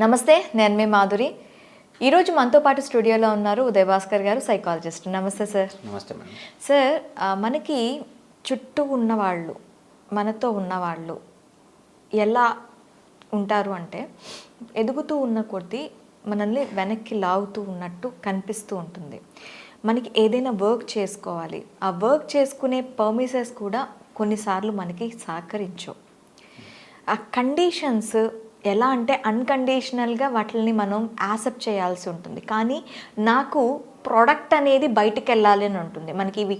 నమస్తే, నేను మీ మాధురి. ఈరోజు మనతో పాటు స్టూడియోలో ఉన్నారు ఉదయ్ భాస్కర్ గారు, సైకాలజిస్ట్. నమస్తే సార్. నమస్తే మేడం. సార్, మనకి చుట్టూ ఉన్నవాళ్ళు, మనతో ఉన్నవాళ్ళు ఎలా ఉంటారు అంటే, ఎదుగుతూ ఉన్న కొద్దీ మనల్ని వెనక్కి లాగుతూ ఉన్నట్టు కనిపిస్తూ ఉంటుంది. మనకి ఏదైనా వర్క్ చేసుకోవాలి, ఆ వర్క్ చేసుకునే పర్మిసెస్ కూడా కొన్నిసార్లు మనకి సహకరించవు. ఆ కండిషన్స్ ఎలా అంటే అన్కండిషనల్గా వాటిని మనం యాక్సెప్ట్ చేయాల్సి ఉంటుంది. కానీ నాకు ప్రోడక్ట్ అనేది బయటికి వెళ్ళాలి అని ఉంటుంది. మనకి ఇవి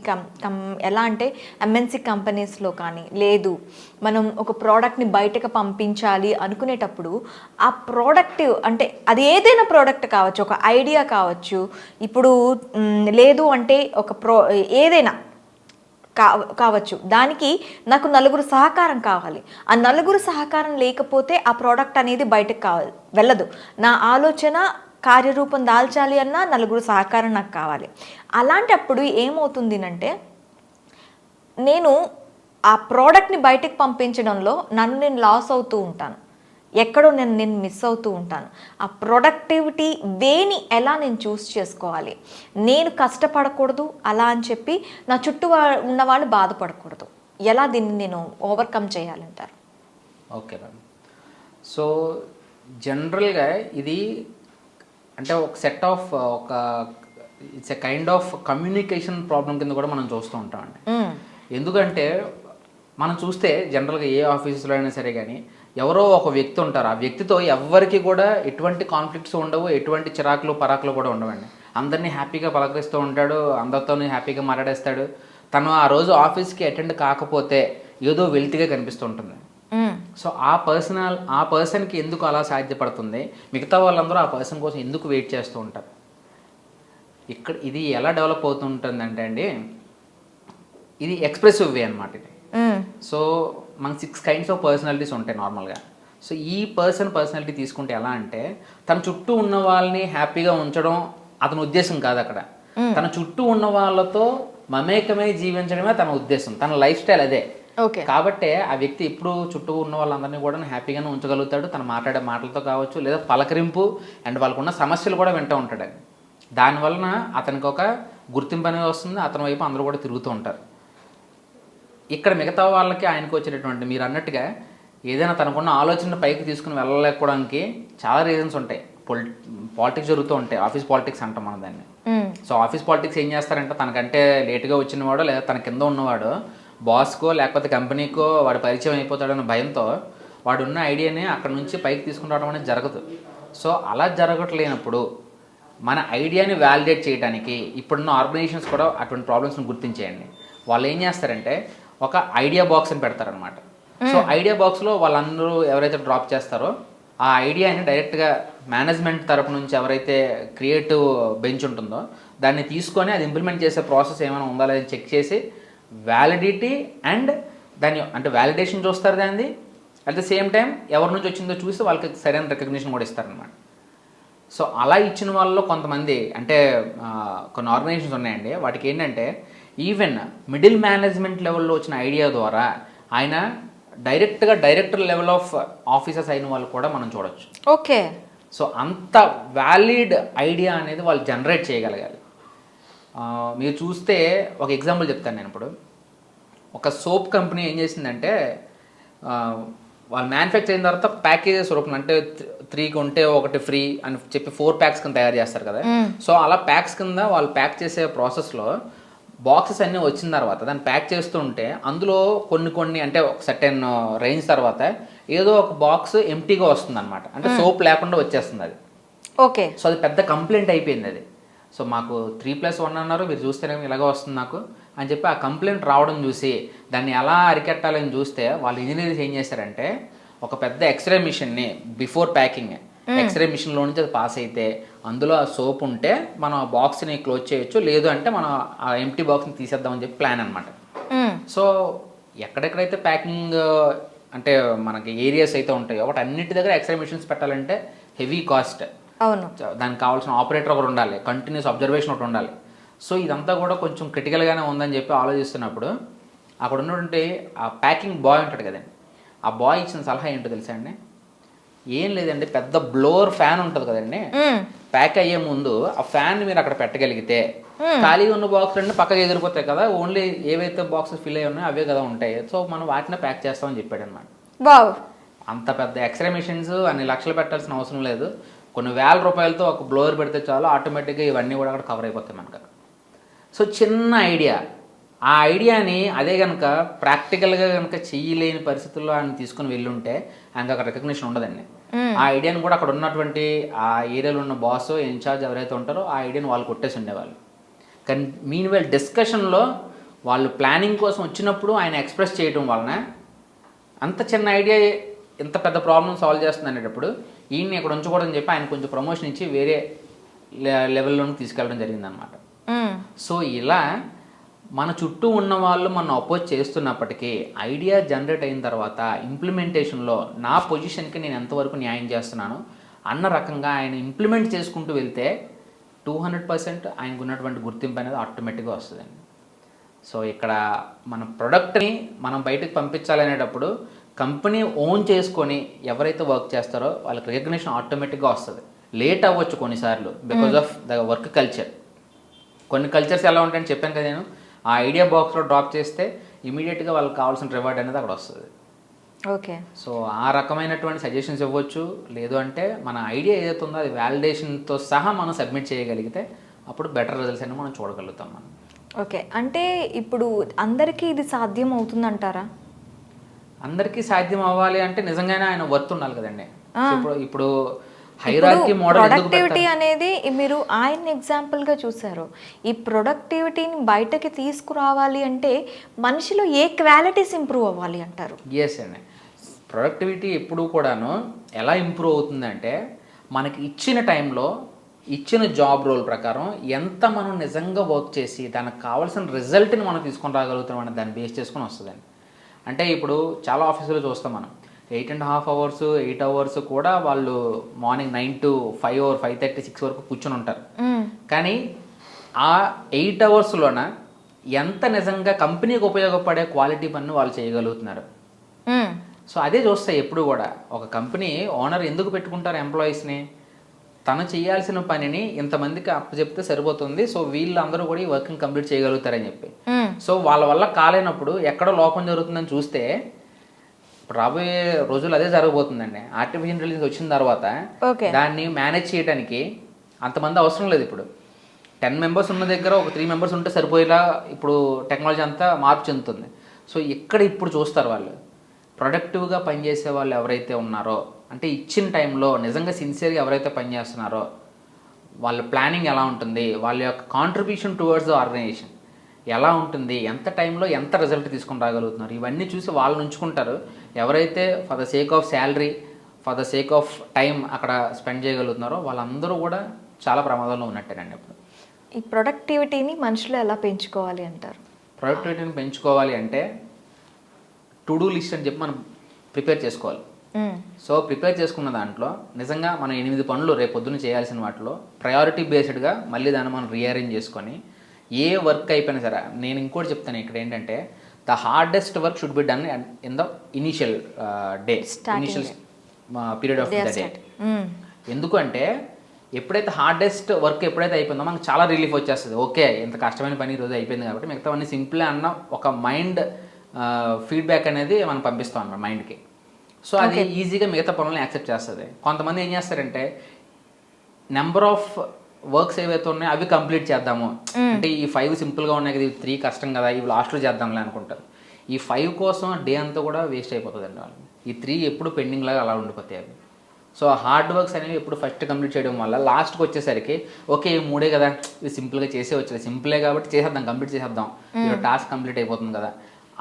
ఎలా అంటే ఎంఎన్సి కంపెనీస్లో కానీ, లేదు మనం ఒక ప్రోడక్ట్ని బయటకు పంపించాలి అనుకునేటప్పుడు ఆ ప్రోడక్ట్ అంటే అది ఏదైనా ప్రోడక్ట్ కావచ్చు, ఒక ఐడియా కావచ్చు, ఇప్పుడు లేదు అంటే ఒక ఏదైనా కావచ్చు, దానికి నాకు నలుగురు సహకారం కావాలి. ఆ నలుగురు సహకారం లేకపోతే ఆ ప్రోడక్ట్ అనేది బయటకు వెళ్ళదు. నా ఆలోచన కార్యరూపం దాల్చాలి అన్నా నలుగురు సహకారం నాకు కావాలి. అలాంటప్పుడు ఏమవుతుంది అంటే, నేను ఆ ప్రోడక్ట్ని బయటకు పంపించడంలో నేను లాస్ అవుతూ ఉంటాను. ఎక్కడో నేను మిస్ అవుతూ ఉంటాను. ఆ ప్రొడక్టివిటీ వేని ఎలా నేను చూస్ చేసుకోవాలి, నేను కష్టపడకూడదు అలా అని చెప్పి నా చుట్టూ ఉన్నవాళ్ళు బాధపడకూడదు, ఎలా దీన్ని నేను ఓవర్కమ్ చేయాలంటారు? Okay madam. సో జనరల్గా ఇది అంటే ఒక set of it's a kind of communication problem కింద కూడా మనం చూస్తూ ఉంటామండి. ఎందుకంటే మనం చూస్తే జనరల్గా ఏ ఆఫీసులో అయినా సరే కానీ ఎవరో ఒక వ్యక్తి ఉంటారు. ఆ వ్యక్తితో ఎవరికి కూడా ఎటువంటి కాన్ఫ్లిక్ట్స్ ఉండవు, ఎటువంటి చిరాకులు పరాకులు కూడా ఉండవండి. అందరినీ హ్యాపీగా పలకరిస్తూ ఉంటాడు, అందరితో హ్యాపీగా మాట్లాడేస్తాడు. తను ఆ రోజు ఆఫీస్కి అటెండ్ కాకపోతే ఏదో వెల్తిగా కనిపిస్తూ ఉంటుంది. సో ఆ పర్సన్కి ఎందుకు అలా సాధ్యపడుతుంది, మిగతా వాళ్ళందరూ ఆ పర్సన్ కోసం ఎందుకు వెయిట్ చేస్తూ ఉంటారు? ఇక్కడ ఇది ఎలా డెవలప్ అవుతుంటుందంటే అండి, ఇది ఎక్స్ప్రెసివ్ వే అనమాట. ఇది సో మనకు 6 kinds ఆఫ్ పర్సనాలిటీస్ ఉంటాయి నార్మల్గా. సో ఈ పర్సనాలిటీ తీసుకుంటే ఎలా అంటే, తన చుట్టూ ఉన్న వాళ్ళని హ్యాపీగా ఉంచడం అతని ఉద్దేశం కాదు. అక్కడ తన చుట్టూ ఉన్న వాళ్ళతో మమేకమై జీవించడమే తన ఉద్దేశం, తన లైఫ్ స్టైల్ అదే. కాబట్టి ఆ వ్యక్తి ఇప్పుడు చుట్టూ ఉన్న వాళ్ళందరినీ కూడా హ్యాపీగానే ఉంచగలుగుతాడు. తను మాట్లాడే మాటలతో కావచ్చు, లేదా పలకరింపు అండ్ వాళ్ళకున్న సమస్యలు కూడా వింటూ ఉంటాడు. దానివలన అతనికి ఒక గుర్తింపు అనేది వస్తుంది, అతని వైపు అందరూ కూడా తిరుగుతూ ఉంటారు. ఇక్కడ మిగతా వాళ్ళకి ఆయనకు వచ్చేటటువంటి మీరు అన్నట్టుగా ఏదైనా తనకున్న ఆలోచన పైకి తీసుకుని వెళ్ళలేకపోవడానికి చాలా రీజన్స్ ఉంటాయి. పాలిటిక్స్ జరుగుతూ ఉంటాయి, ఆఫీస్ పాలిటిక్స్ అంటాం మనం దాన్ని. సో ఆఫీస్ పాలిటిక్స్ ఏం చేస్తారంటే, తనకంటే లేటుగా వచ్చినవాడో లేదా తన కింద ఉన్నవాడు బాస్కో లేకపోతే కంపెనీకో వాడు పరిచయం అయిపోతాడన్న భయంతో వాడున్న ఐడియాని అక్కడ నుంచి పైకి తీసుకుని రావడం అనేది జరగదు. సో అలా జరగట్లేనప్పుడు మన ఐడియాని వ్యాలిడేట్ చేయడానికి ఇప్పుడున్న ఆర్గనైజేషన్స్ కూడా అటువంటి ప్రాబ్లమ్స్ని గుర్తించేయండి. వాళ్ళు ఏం చేస్తారంటే ఒక ఐడియా బాక్స్ అని పెడతారనమాట. సో ఐడియా బాక్స్లో వాళ్ళందరూ ఎవరైతే డ్రాప్ చేస్తారో ఆ ఐడియాని డైరెక్ట్గా మేనేజ్మెంట్ తరపు నుంచి ఎవరైతే క్రియేటివ్ బెంచ్ ఉంటుందో దాన్ని తీసుకొని అది ఇంప్లిమెంట్ చేసే ప్రాసెస్ ఏమైనా ఉందా లేదని చెక్ చేసి వ్యాలిడిటీ అండ్ దాన్ని అంటే వ్యాలిడేషన్ చూస్తారు దాన్ని. అట్ ద సేమ్ టైం ఎవరి నుంచి వచ్చిందో చూసి వాళ్ళకి సరైన రికగ్నిషన్ కూడా ఇస్తారనమాట. సో అలా ఇచ్చిన వాళ్ళలో కొంతమంది అంటే కొన్ని ఆర్గనైజేషన్స్ ఉన్నాయండి, వాటికి ఏంటంటే ఈవెన్ మిడిల్ మేనేజ్మెంట్ లెవెల్లో వచ్చిన ఐడియా ద్వారా ఆయన డైరెక్ట్గా డైరెక్టర్ లెవెల్ ఆఫ్ ఆఫీసర్స్ అయిన వాళ్ళు కూడా మనం చూడొచ్చు. ఓకే. సో అంత వ్యాలిడ్ ఐడియా అనేది వాళ్ళు జనరేట్ చేయగలగాలి. మీరు చూస్తే ఒక ఎగ్జాంపుల్ చెప్తాను నేను. ఇప్పుడు ఒక సోప్ కంపెనీ ఏం చేసిందంటే, వాళ్ళు మ్యానుఫ్యాక్చర్ అయిన తర్వాత ప్యాకేజెస్ రూపంలో అంటే 3 కొంటే 1 ఫ్రీ అని చెప్పి 4 packs కింద తయారు చేస్తారు కదా. సో అలా ప్యాక్స్ కింద వాళ్ళు ప్యాక్ చేసే ప్రాసెస్లో బాక్సెస్ అన్నీ వచ్చిన తర్వాత దాన్ని ప్యాక్ చేస్తూ ఉంటే అందులో కొన్ని అంటే ఒక సర్టెన్ రేంజ్ తర్వాత ఏదో ఒక బాక్స్ ఎంటీగా వస్తుంది అనమాట. అంటే సోప్ లేకుండా వచ్చేస్తుంది అది. ఓకే. సో అది పెద్ద కంప్లైంట్ అయిపోయింది అది. సో మాకు 3+1 అన్నారు, మీరు చూస్తేనేమో ఇలాగ వస్తుంది నాకు అని చెప్పి ఆ కంప్లైంట్ రావడం చూసి దాన్ని ఎలా అరికెట్టాలని చూస్తే వాళ్ళు ఇంజనీర్స్ ఏం చేశారంటే, ఒక పెద్ద ఎక్స్రే మిషన్ని బిఫోర్ ప్యాకింగ్ ఎక్స్రే మిషన్లో నుంచి అది పాస్ అయితే అందులో ఆ సోప్ ఉంటే మనం ఆ బాక్స్ని క్లోజ్ చేయొచ్చు, లేదు అంటే మనం ఆ ఎంటీ బాక్స్ని తీసేద్దామని చెప్పి ప్లాన్ అనమాట. సో ఎక్కడెక్కడైతే ప్యాకింగ్ అంటే మనకి ఏరియాస్ అయితే ఉంటాయో వాటి అన్నిటి దగ్గర ఎక్స్రే మిషన్స్ పెట్టాలంటే హెవీ కాస్ట్. అవును. దానికి కావాల్సిన ఆపరేటర్ ఒకటి ఉండాలి, కంటిన్యూస్ అబ్జర్వేషన్ ఒకటి ఉండాలి. సో ఇదంతా కూడా కొంచెం క్రిటికల్గానే ఉందని చెప్పి ఆలోచిస్తున్నప్పుడు అక్కడ ఉన్నటువంటి ఆ ప్యాకింగ్ బాయ్ ఉంటాడు కదండి, ఆ బాయ్ ఇచ్చిన సలహా ఏంటో తెలుసా అండి, ఏం లేదండి, పెద్ద బ్లోవర్ ఫ్యాన్ ఉంటుంది కదండి, ప్యాక్ అయ్యే ముందు ఆ ఫ్యాన్ మీరు అక్కడ పెట్టగలిగితే ఖాళీగా ఉన్న బాక్స్ అన్నీ పక్కకి ఎగిరిపోతాయి కదా, ఓన్లీ ఏవైతే బాక్సెస్ ఫిల్ అయ్యి ఉన్నాయో అవే కదా ఉంటాయి. సో మనం వాటిని ప్యాక్ చేస్తామని చెప్పాడు అనమాట. వావ్. అంత పెద్ద ఎక్స్రే మిషన్స్ అన్ని లక్షలు పెట్టాల్సిన అవసరం లేదు, కొన్ని వేల రూపాయలతో ఒక బ్లోవర్ పెడితే చాలు, ఆటోమేటిక్గా ఇవన్నీ కూడా అక్కడ కవర్ అయిపోతాయి మనకు. సో చిన్న ఐడియా, ఆ ఐడియాని అదే కనుక ప్రాక్టికల్గా కనుక చెయ్యలేని పరిస్థితుల్లో ఆయన తీసుకుని వెళ్ళుంటే ఆయనకు అక్కడ రికగ్నిషన్ ఉండదండి. ఆ ఐడియాని కూడా అక్కడ ఉన్నటువంటి ఆ ఏరియాలో ఉన్న బాస్ ఇన్ఛార్జ్ ఎవరైతే ఉంటారో ఆ ఐడియాని వాళ్ళు కొట్టేసి ఉండేవాళ్ళు. కానీ మీన్వెల్ డిస్కషన్లో వాళ్ళు ప్లానింగ్ కోసం వచ్చినప్పుడు ఆయన ఎక్స్ప్రెస్ చేయడం వలన అంత చిన్న ఐడియా ఎంత పెద్ద ప్రాబ్లమ్ సాల్వ్ చేస్తుంది అనేటప్పుడు ఈయన్ని ఇక్కడ ఉంచకూడదని చెప్పి ఆయన కొంచెం ప్రమోషన్ ఇచ్చి వేరే లెవెల్లోకి తీసుకెళ్ళడం జరిగిందనమాట. సో ఇలా మన చుట్టూ ఉన్న వాళ్ళు మనం అపోజ్ చేస్తున్నప్పటికీ ఐడియా జనరేట్ అయిన తర్వాత ఇంప్లిమెంటేషన్లో నా పొజిషన్కి నేను ఎంతవరకు న్యాయం చేస్తున్నాను అన్న రకంగా ఆయన ఇంప్లిమెంట్ చేసుకుంటూ వెళ్తే 200% ఆయనకు ఉన్నటువంటి గుర్తింపు అనేది ఆటోమేటిక్గా వస్తుందండి. సో ఇక్కడ మన ప్రొడక్ట్ని మనం బయటకు పంపించాలనేటప్పుడు కంపెనీ ఓన్ చేసుకొని ఎవరైతే వర్క్ చేస్తారో వాళ్ళకి రికగ్నిషన్ ఆటోమేటిక్గా వస్తుంది. లేట్ అవ్వచ్చు కొన్నిసార్లు because of the work culture. కొన్ని కల్చర్స్ ఎలా ఉంటాయని చెప్పాను కదా నేను, ఆ ఐడియా బాక్స్లో డ్రాప్ చేస్తే ఇమీడియట్గా వాళ్ళకి కావాల్సిన రివార్డ్ అనేది అక్కడ వస్తుంది. ఓకే. సో ఆ రకమైనటువంటి సజెషన్స్ ఇవ్వచ్చు. లేదు అంటే మన ఐడియా ఏదైతే ఉందో అది వ్యాలిడేషన్తో సహా మనం సబ్మిట్ చేయగలిగితే అప్పుడు బెటర్ రిజల్ట్స్ అనేవి మనం చూడగలుగుతాం మనం. ఓకే. అంటే ఇప్పుడు అందరికీ ఇది సాధ్యం అవుతుందంటారా? అందరికీ సాధ్యం అవ్వాలి అంటే నిజంగానే ఆయన వర్త్ ఉండాలి కదండి. ఇప్పుడు హైరార్కీ మోడల్ ప్రొడక్టివిటీ అనేది మీరు ఆయన ఎగ్జాంపుల్గా చూసారు. ఈ ప్రొడక్టివిటీని బయటకి తీసుకురావాలి అంటే మనిషిలో ఏ క్వాలిటీస్ ఇంప్రూవ్ అవ్వాలి అంటారు? ఎస్ అండి, ప్రొడక్టివిటీ ఎప్పుడు కూడాను ఎలా ఇంప్రూవ్ అవుతుందంటే మనకి ఇచ్చిన టైంలో ఇచ్చిన జాబ్ రోల్ ప్రకారం ఎంత మనం నిజంగా వర్క్ చేసి దానికి కావాల్సిన రిజల్ట్ని మనం తీసుకొని రాగలుగుతాం అనే దాన్ని బేస్ చేసుకొని వస్తుందండి. అంటే ఇప్పుడు చాలా ఆఫీసులో చూస్తాం మనం 8.5 hours 8 hours కూడా వాళ్ళు మార్నింగ్ 9 to 5 or 5:30 6 వరకు కూర్చొని ఉంటారు. కానీ ఆ 8 hours ఎంత నిజంగా కంపెనీకి ఉపయోగపడే క్వాలిటీ పని వాళ్ళు చేయగలుగుతున్నారు. సో అదే చూస్తాయి ఎప్పుడు కూడా. ఒక కంపెనీ ఓనర్ ఎందుకు పెట్టుకుంటారు ఎంప్లాయీస్ని? తను చేయాల్సిన పనిని ఇంతమందికి అప్పచెప్తే సరిపోతుంది, సో వీళ్ళందరూ కూడా ఈ వర్క్ని కంప్లీట్ చేయగలుగుతారని చెప్పి. సో వాళ్ళ వల్ల కాలేనప్పుడు ఎక్కడో లోపం జరుగుతుందని చూస్తే రాబోయే రోజులు అదే జరగబోతుందండి. ఆర్టిఫిషియల్ ఇంటెలిజెన్స్ వచ్చిన తర్వాత దాన్ని మేనేజ్ చేయడానికి అంతమంది అవసరం లేదు. ఇప్పుడు 10 members ఉన్న దగ్గర ఒక 3 members ఉంటే సరిపోయేలా ఇప్పుడు టెక్నాలజీ అంతా మార్పు చెందుతుంది. సో ఇక్కడ ఇప్పుడు చూస్తారు వాళ్ళు ప్రొడక్టివ్గా పనిచేసే వాళ్ళు ఎవరైతే ఉన్నారో, అంటే ఇచ్చిన టైంలో నిజంగా సిన్సియర్గా ఎవరైతే పనిచేస్తున్నారో వాళ్ళ ప్లానింగ్ ఎలా ఉంటుంది, వాళ్ళ యొక్క కాంట్రిబ్యూషన్ టువర్డ్స్ ద ఆర్గనైజేషన్ ఎలా ఉంటుంది, ఎంత టైంలో ఎంత రిజల్ట్ తీసుకొని రాగలుగుతున్నారు, ఇవన్నీ చూసి వాళ్ళు ఉంచుకుంటారు. ఎవరైతే for the sake of salary, for the sake of time అక్కడ స్పెండ్ చేయగలుగుతున్నారో వాళ్ళందరూ కూడా చాలా ప్రమాదంలో ఉన్నట్టేనండి. ఇప్పుడు ఈ ప్రొడక్టివిటీని మనుషులు ఎలా పెంచుకోవాలి అంటారు? ప్రొడక్టివిటీని పెంచుకోవాలి అంటే టు డూ లిస్ట్ అని చెప్పి మనం ప్రిపేర్ చేసుకోవాలి. సో ప్రిపేర్ చేసుకున్న దాంట్లో నిజంగా మనం 8 పనులు రేపు పొద్దున్న చేయాల్సిన వాటిలో ప్రయారిటీ బేస్డ్గా మళ్ళీ దాన్ని మనం రీఅరేంజ్ చేసుకొని ఏ వర్క్ అయిపోయినా సరే, నేను ఇంకోటి చెప్తాను ఇక్కడ ఏంటంటే the hardest work should be done in the initial day, initial period of the day. ఎందుకంటే ఎప్పుడైతే హార్డెస్ట్ వర్క్ ఎప్పుడైతే అయిపోయిందో మనకు చాలా రిలీఫ్ వచ్చేస్తుంది. ఓకే, ఇంత కష్టమైన పని ఈరోజు అయిపోయింది కాబట్టి మిగతావన్నీ సింపుల్ అన్న ఒక మైండ్ ఫీడ్బ్యాక్ అనేది మనం పంపిస్తాం అన్నమాట మైండ్కి. సో అది ఈజీగా మిగతా పనులను యాక్సెప్ట్ చేస్తుంది. కొంతమంది ఏం చేస్తారంటే నెంబర్ ఆఫ్ వర్క్స్ ఏవైతే ఉన్నాయో అవి కంప్లీట్ చేద్దాము అంటే ఈ 5 సింపుల్గా ఉన్నాయి కదా, 3 కష్టం కదా, ఇవి లాస్ట్లో చేద్దాంలే అనుకుంటారు. ఈ 5 కోసం డే అంతా కూడా వేస్ట్ అయిపోతుంది అండి వాళ్ళు. ఈ 3 ఎప్పుడు పెండింగ్ లాగా అలా ఉండిపోతాయి అవి. సో హార్డ్ వర్క్స్ అనేవి ఎప్పుడు ఫస్ట్ కంప్లీట్ చేయడం వల్ల లాస్ట్కి వచ్చేసరికి ఓకే ఈ 3 కదా, ఇవి సింపుల్గా చేసే వచ్చేది, సింపులే కాబట్టి చేసేద్దాం, కంప్లీట్ చేసేద్దాం, ఈ టాస్క్ కంప్లీట్ అయిపోతుంది కదా,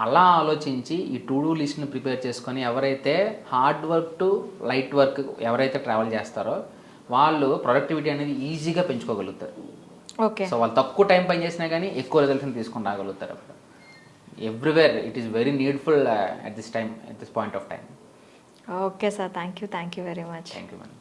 అలా ఆలోచించి ఈ టు డూ లిస్ట్ని ప్రిపేర్ చేసుకొని ఎవరైతే hard work to light work ఎవరైతే ట్రావెల్ చేస్తారో వాళ్ళు ప్రొడక్టివిటీ అనేది ఈజీగా పెంచుకోగలుగుతారు. ఓకే. సో వాళ్ళు తక్కువ టైం పని చేసినా కానీ ఎక్కువ రిజల్ట్ని తీసుకొని రాగలుగుతారు. అప్పుడు everywhere it is very needful at this point of time. Okay sir, thank you very much. Thank you madam.